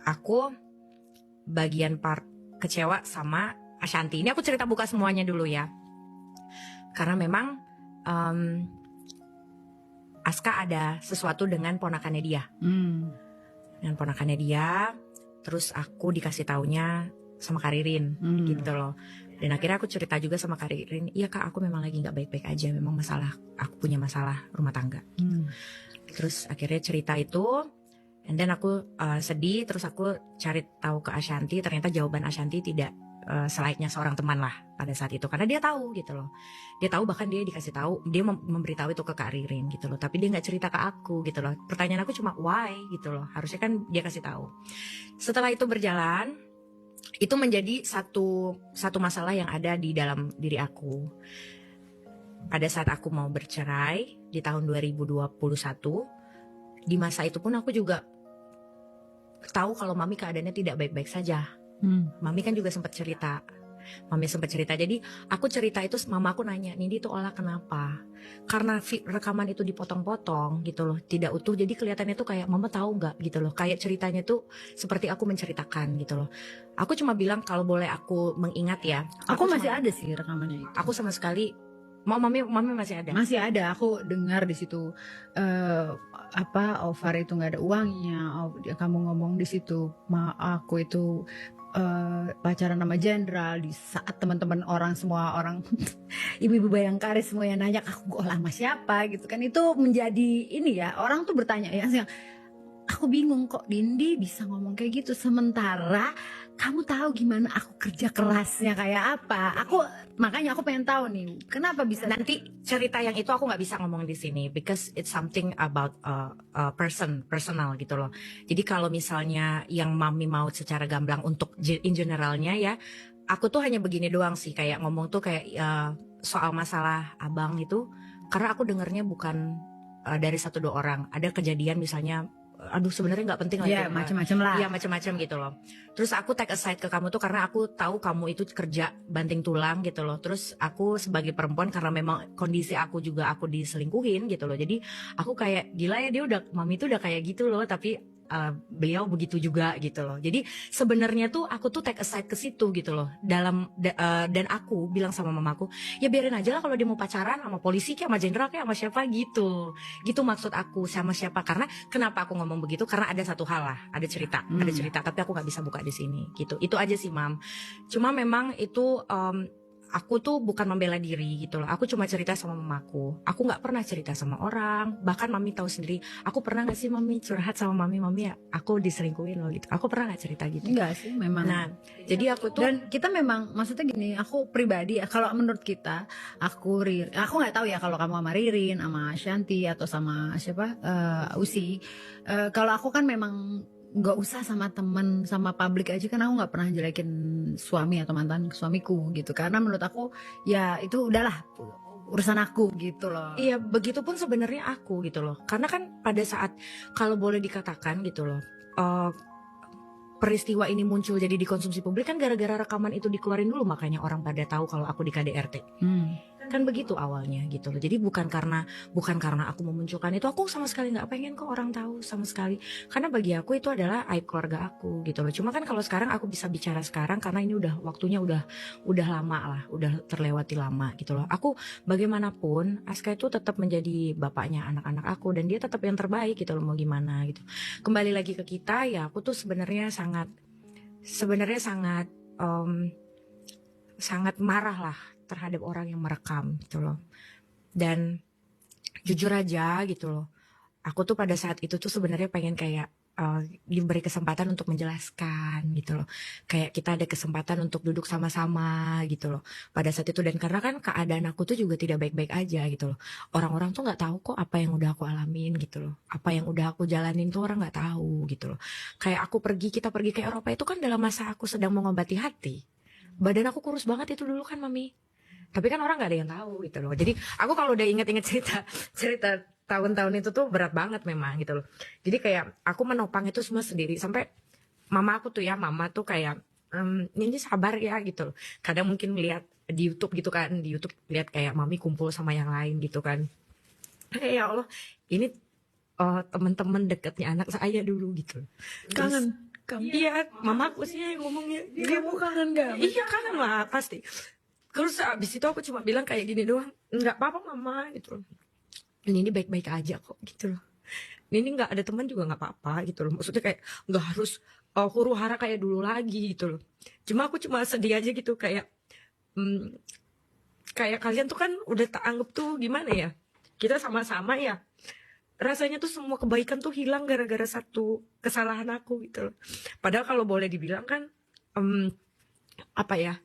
aku bagian part kecewa sama Ashanti. Ini aku cerita buka semuanya dulu ya. Karena memang Aska ada sesuatu dengan ponakannya dia. Dengan ponakannya dia, terus aku dikasih taunya sama Karirin gitu loh. Dan akhirnya aku cerita juga sama Karirin, iya kak aku memang lagi gak baik-baik aja, memang masalah, aku punya masalah rumah tangga. Terus akhirnya cerita itu, and then aku sedih, terus aku cari tahu ke Ashanti, ternyata jawaban Ashanti tidak selayaknya seorang teman lah pada saat itu, karena dia tahu gitu loh, dia tahu, bahkan dia dikasih tahu, dia memberitahu itu ke Kak Ririn gitu loh, tapi dia nggak cerita ke aku gitu loh. Pertanyaan aku cuma why gitu loh, harusnya kan dia kasih tahu. Setelah itu berjalan, itu menjadi satu masalah yang ada di dalam diri aku. Pada saat aku mau bercerai di tahun 2021, di masa itu pun aku juga tahu kalau mami keadaannya tidak baik-baik saja. Mami kan juga sempat cerita. Jadi aku cerita itu, mama aku nanya, Nindi itu olah kenapa? Karena rekaman itu dipotong-potong gitu loh, tidak utuh, jadi kelihatannya tuh kayak mama tahu nggak gitu loh, kayak ceritanya tuh seperti aku menceritakan gitu loh. Aku cuma bilang kalau boleh aku mengingat ya, aku masih ada sih rekamannya itu. Aku sama sekali mami masih ada. Masih ada, aku dengar di situ Ovar itu nggak ada uangnya. Kamu ngomong di situ, aku itu pacaran sama jenderal, di saat teman-teman orang semua orang ibu-ibu Bayangkari semua yang nanya aku lama siapa gitu kan, itu menjadi ini ya, orang tuh bertanya ya, aku bingung kok Nindi bisa ngomong kayak gitu, sementara kamu tahu gimana aku kerja kerasnya kayak apa. Makanya aku pengen tahu nih, kenapa bisa. Nanti cerita yang itu aku nggak bisa ngomong di sini, because it's something about personal gitu loh. Jadi kalau misalnya yang mami mau secara gamblang untuk in generalnya ya, aku tuh hanya begini doang sih, kayak ngomong tuh kayak soal masalah abang itu, karena aku dengarnya bukan dari 1-2 orang. Ada kejadian misalnya, aduh sebenarnya nggak penting lah ya, itu, macam-macam lah. Iya macam-macam gitu loh. Terus aku take aside ke kamu tuh karena aku tahu kamu itu kerja banting tulang gitu loh. Terus aku sebagai perempuan, karena memang kondisi aku juga aku diselingkuhin gitu loh. Jadi aku kayak gila ya, dia udah, mami tuh udah kayak gitu loh, tapi beliau begitu juga gitu loh. Jadi sebenarnya tuh aku tuh take aside ke situ gitu loh. Dan aku bilang sama mamaku, ya biarin aja lah kalau dia mau pacaran sama polisi kayak sama jenderal kayak sama siapa gitu. Gitu maksud aku, sama siapa. Karena kenapa aku ngomong begitu? Karena ada satu hal lah, ada cerita, tapi aku nggak bisa buka di sini gitu. Itu aja sih, Mam. Cuma memang itu aku tuh bukan membela diri gitu loh. Aku cuma cerita sama mamaku. Aku nggak pernah cerita sama orang. Bahkan mami tahu sendiri. Aku pernah nggak sih mami curhat sama mami ya aku diselingkuhin loh gitu. Aku pernah nggak cerita gitu? Enggak sih, memang. Nah, jadi aku tuh, dan kita memang, maksudnya gini, aku pribadi ya, kalau menurut kita, aku nggak tahu ya kalau kamu sama Ririn, sama Shanti atau sama siapa, Usi. Kalau aku kan memang nggak usah sama temen, sama publik aja kan, aku nggak pernah jelekin suami atau mantan suamiku gitu, karena menurut aku ya itu udahlah urusan aku gitu loh. Iya, begitupun sebenarnya aku gitu loh. Karena kan pada saat, kalau boleh dikatakan gitu loh, peristiwa ini muncul jadi dikonsumsi publik kan gara-gara rekaman itu dikeluarin dulu, makanya orang pada tahu kalau aku di KDRT. Kan begitu awalnya gitu loh. Jadi bukan karena aku memunculkan itu, aku sama sekali nggak pengen kok orang tahu sama sekali. Karena bagi aku itu adalah aib keluarga aku gitu loh. Cuma kan kalau sekarang aku bisa bicara sekarang karena ini udah waktunya udah lama lah, udah terlewati lama gitu loh. Aku bagaimanapun Aska itu tetap menjadi bapaknya anak-anak aku, dan dia tetap yang terbaik gitu loh, mau gimana gitu. Kembali lagi ke kita ya, aku tuh sebenarnya sangat marah lah terhadap orang yang merekam gitu loh. Dan jujur aja gitu loh, aku tuh pada saat itu tuh sebenarnya pengen kayak diberi kesempatan untuk menjelaskan gitu loh. Kayak kita ada kesempatan untuk duduk sama-sama gitu loh pada saat itu. Dan karena kan keadaan aku tuh juga tidak baik-baik aja gitu loh. Orang-orang tuh nggak tahu kok apa yang udah aku alamin gitu loh. Apa yang udah aku jalanin tuh orang nggak tahu gitu loh. Kayak kita pergi ke Eropa itu kan dalam masa aku sedang mengobati hati. Badan aku kurus banget itu dulu kan, Mami. Tapi kan orang gak ada yang tahu gitu loh. Jadi aku kalau udah inget-inget cerita tahun-tahun itu tuh berat banget memang gitu loh. Jadi kayak aku menopang itu semua sendiri. Sampai mama tuh kayak Nindi sabar ya gitu loh. Kadang mungkin lihat di YouTube gitu kan, di YouTube lihat kayak mami kumpul sama yang lain gitu kan. Ya Allah, ini teman-teman dekatnya anak saya dulu gitu. Kangen Iya, mamaku sih yang ngomongnya. Kamu kangen gak? Iya kangen lah pasti. Terus abis itu aku cuma bilang kayak gini doang, nggak apa-apa mama gitu loh. Ini baik-baik aja kok gitu loh. Ini nggak ada teman juga nggak apa-apa gitu loh. Maksudnya kayak nggak harus huru hara kayak dulu lagi gitu loh. Cuma aku cuma sedih aja gitu kayak kayak kalian tuh kan udah tak anggap tuh gimana ya? Kita sama-sama ya. Rasanya tuh semua kebaikan tuh hilang gara-gara satu kesalahan aku gitu loh. Padahal kalau boleh dibilang kan apa ya?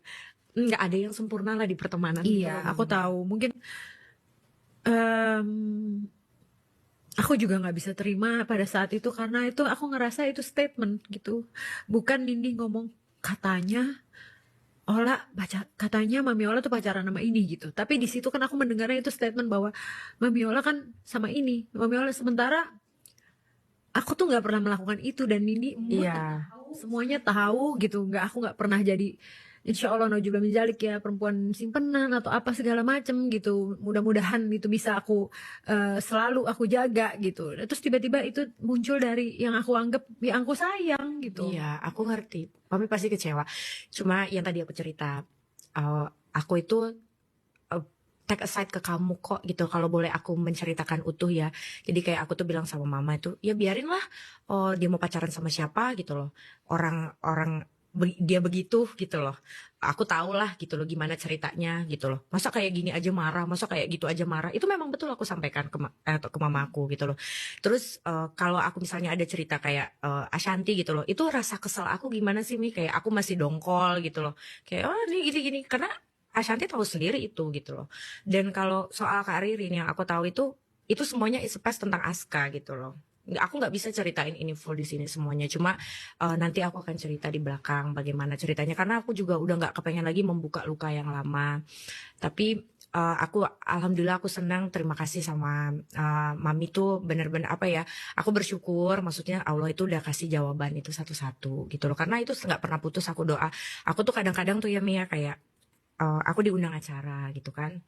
Nggak ada yang sempurna lah di pertemanan. Iya, gitu. aku tahu. Mungkin aku juga nggak bisa terima pada saat itu karena itu aku ngerasa itu statement gitu. Bukan Nindi ngomong katanya katanya Mami Ola tuh pacaran sama ini gitu. Tapi di situ kan aku mendengarnya itu statement bahwa Mami Ola kan sama ini, Mami Ola, sementara aku tuh nggak pernah melakukan itu dan Nindi Iya. semuanya tahu gitu. Aku nggak pernah jadi, insya Allah nauzubillah min dzalik ya, perempuan simpenan atau apa segala macem gitu. Mudah-mudahan itu bisa aku selalu aku jaga gitu. Terus tiba-tiba itu muncul dari yang aku anggap yang aku sayang gitu. Iya, aku ngerti. Mami pasti kecewa. Cuma yang tadi aku cerita, aku itu take aside ke kamu kok gitu. Kalau boleh aku menceritakan utuh ya. Jadi kayak aku tuh bilang sama mama itu, ya biarin lah. Oh, dia mau pacaran sama siapa gitu loh. Orang dia begitu gitu loh. Aku tahu lah gitu loh gimana ceritanya gitu loh. Masa kayak gini aja marah, masa kayak gitu aja marah. Itu memang betul aku sampaikan ke mama aku gitu loh. Terus kalau aku misalnya ada cerita kayak Ashanti gitu loh, itu rasa kesel aku gimana sih Mi? Kayak aku masih dongkol gitu loh. Kayak oh ini gini-gini karena Ashanti tahu sendiri itu gitu loh. Dan kalau soal Kak Ririn yang aku tahu itu semuanya is pas tentang Aska gitu loh. Aku nggak bisa ceritain ini full di sini semuanya. Cuma nanti aku akan cerita di belakang bagaimana ceritanya karena aku juga udah nggak kepengen lagi membuka luka yang lama. Tapi aku alhamdulillah aku senang, terima kasih sama Mami tuh bener-bener apa ya, aku bersyukur maksudnya Allah itu udah kasih jawaban itu satu-satu gitu loh, karena itu nggak pernah putus aku doa. Aku tuh kadang-kadang tuh ya Mia kayak aku diundang acara gitu kan,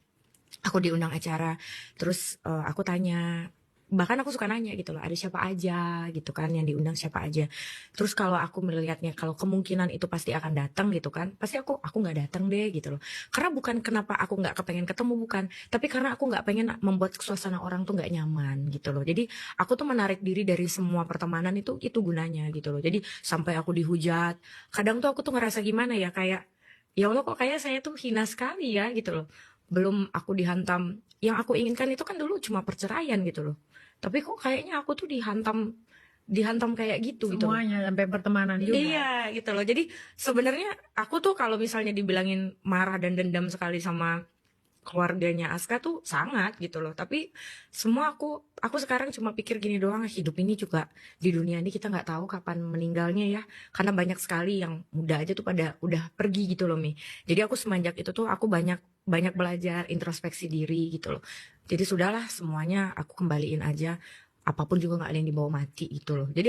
aku diundang acara terus aku tanya, bahkan aku suka nanya gitu loh ada siapa aja gitu kan yang diundang siapa aja. Terus kalau aku melihatnya kalau kemungkinan itu pasti akan datang gitu kan, pasti aku nggak datang deh gitu loh, karena bukan kenapa aku nggak kepengen ketemu, bukan, tapi karena aku nggak pengen membuat suasana orang tuh nggak nyaman gitu loh. Jadi aku tuh menarik diri dari semua pertemanan itu gunanya gitu loh. Jadi sampai aku dihujat kadang tuh aku tuh ngerasa gimana ya, kayak ya Allah kok kayak saya tuh hina sekali ya gitu loh. Belum aku dihantam, yang aku inginkan itu kan dulu cuma perceraian gitu loh. Tapi kok kayaknya aku tuh dihantam kayak gitu gitu loh. Semuanya sampai pertemanan juga. Iya gitu loh. Jadi sebenarnya aku tuh kalau misalnya dibilangin marah dan dendam sekali sama keluarganya Aska tuh sangat gitu loh. Tapi semua aku sekarang cuma pikir gini doang, hidup ini juga di dunia ini kita nggak tahu kapan meninggalnya ya. Karena banyak sekali yang muda aja tuh pada udah pergi gitu loh Mi. Jadi aku semenjak itu tuh aku banyak belajar introspeksi diri gitu loh. Jadi sudahlah semuanya aku kembaliin aja. Apapun juga nggak ada yang dibawa mati gitu loh. Jadi